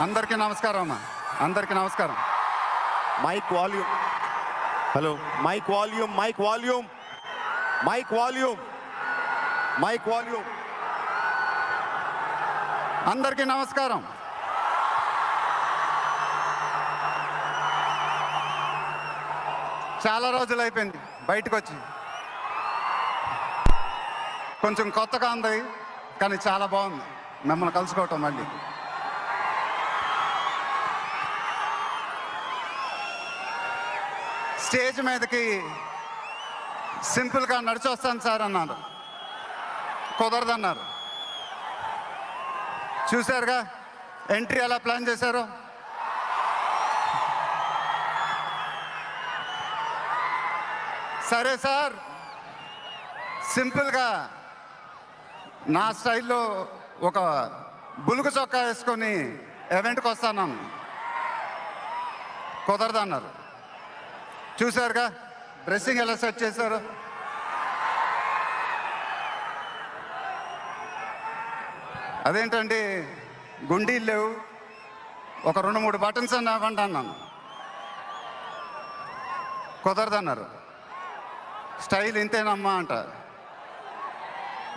అందరికీ నమస్కారం అమ్మా. అందరికీ నమస్కారం. Mike volume. Hello, mike volume, mike volume, mike volume, mike volume. అందరికీ నమస్కారం. చాలా రోజులు అయిపోయింది బయటకు వచ్చి. కొంచెం కొత్తగా ఉంది, కానీ చాలా బాగుంది మిమ్మల్ని కలుసుకోవటం. మళ్ళీ స్టేజ్ మీదకి సింపుల్గా నడిచి వస్తాను సార్ అన్నారు. కుదరదన్నారు. చూశారుగా ఎంట్రీ ఎలా ప్లాన్ చేశారో. సరే సార్, సింపుల్గా నా స్టైల్లో ఒక బులుగు చొక్కా వేసుకొని ఈవెంట్కి వస్తాను. కుదరదన్నారు. చూశారుగా డ్రెస్సింగ్ ఎలా సెట్ చేశారు. అదేంటండి గుండీలు లేవు, ఒక 2-3 బటన్స్ అని ఇవ్వండి అన్నాను. కుదరదన్నారు. స్టైల్ ఇంతేనమ్మా అంట.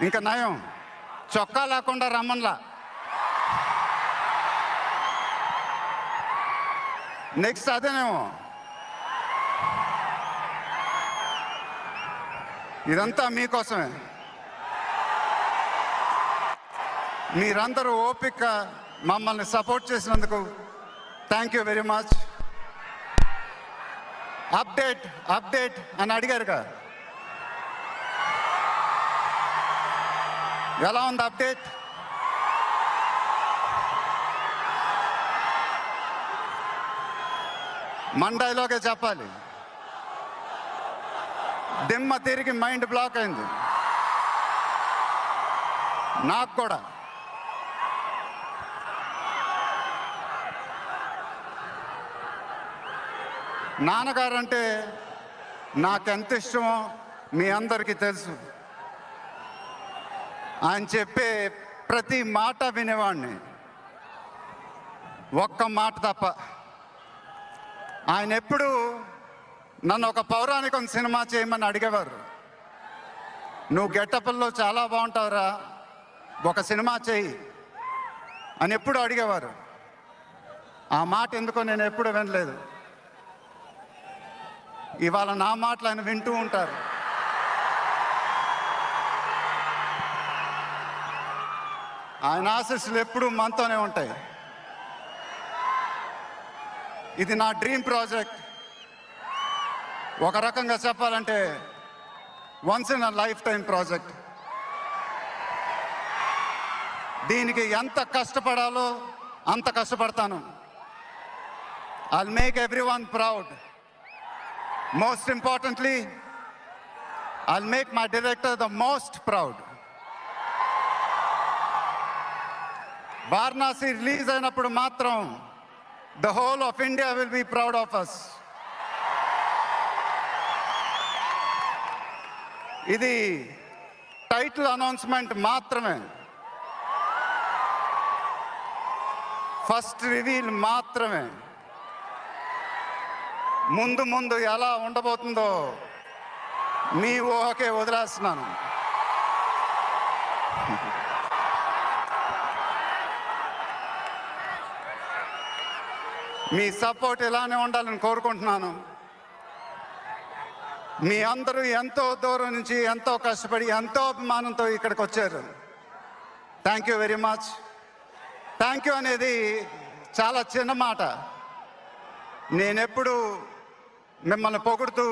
ఇంకా నయం, చొక్కా లేకుండా రమ్మన్లా. నెక్స్ట్ అదేనేమో. ఇదంతా మీకోసమే. మీరందరూ ఓపిక మమ్మల్ని సపోర్ట్ చేసినందుకు thank you very much. Update update అని అడిగారుగా, ఎలా ఉంది అప్డేట్? మండైలోకే చెప్పాలి. దిమ్మ తిరిగి మైండ్ బ్లాక్ అయింది నాకు కూడా. నాన్నగారంటే నాకెంత ఇష్టమో మీ అందరికీ తెలుసు. ఆయన చెప్పే ప్రతి మాట వినేవాడిని, ఒక్క మాట తప్ప. ఆయన ఎప్పుడు నన్ను ఒక పౌరాణికం సినిమా చేయమని అడిగేవారు. నువ్వు గెటప్ల్లో చాలా బాగుంటావురా, ఒక సినిమా చేయి అని ఎప్పుడు అడిగేవారు. ఆ మాట ఎందుకో నేను ఎప్పుడు వినలేదు. ఇవాళ నా మాటలు ఆయన వింటూ ఉంటారు. ఆయన ఆశీస్సులు ఎప్పుడూ మనతోనే ఉంటాయి. ఇది నా డ్రీమ్ ప్రాజెక్ట్. ఒక రకంగా చెప్పాలంటే once in a lifetime project. దీనికి ఎంత కష్టపడాలో అంత కష్టపడతాను. I'll make everyone proud. Most importantly I'll make my director the most proud. Varanasi release అయినప్పుడు మాత్రం the whole of India will be proud of us. ఇది టైటిల్ అనౌన్స్మెంట్ మాత్రమే, first reveal మాత్రమే. ముందు ముందు ఎలా ఉండబోతుందో మీ ఊహకే వదిలేస్తున్నాను. మీ సపోర్ట్ ఇలానే ఉండాలని కోరుకుంటున్నాను. మీ అందరూ ఎంతో దూరం నుంచి ఎంతో కష్టపడి ఎంతో అభిమానంతో ఇక్కడికి వచ్చారు. Thank you very much. Thank you అనేది చాలా చిన్న మాట. నేనెప్పుడు మిమ్మల్ని పొగుడుతూ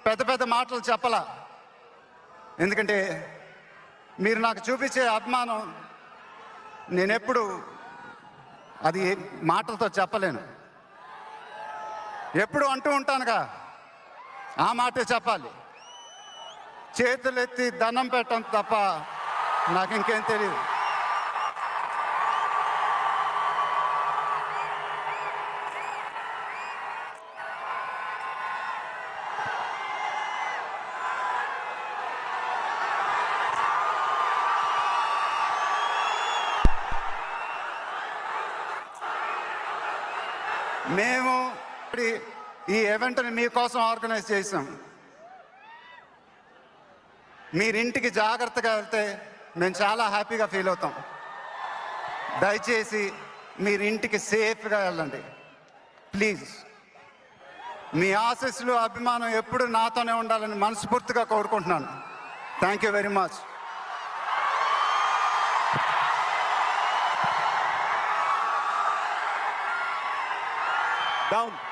పెద్ద పెద్ద మాటలు చెప్పలా. ఎందుకంటే మీరు నాకు చూపించే అభిమానం నేనెప్పుడు అది మాటలతో చెప్పలేను. ఎప్పుడు అంటూ ఉంటానుగా, ఆ మాటే చెప్పాలి. చేతులెత్తి దండం పెట్టడం తప్ప నాకు ఇంకేం తెలియదు. మేము ఈ ఈవెంట్ని మీకోసం ఆర్గనైజ్ చేసాం. మీరింటికి జాగ్రత్తగా వెళ్తే మేము చాలా హ్యాపీగా ఫీల్ అవుతాం. దయచేసి మీరింటికి సేఫ్గా వెళ్ళండి ప్లీజ్. మీ ఆశీస్సులు అభిమానం ఎప్పుడు నాతోనే ఉండాలని మనస్ఫూర్తిగా కోరుకుంటున్నాను. Thank you very much. Down.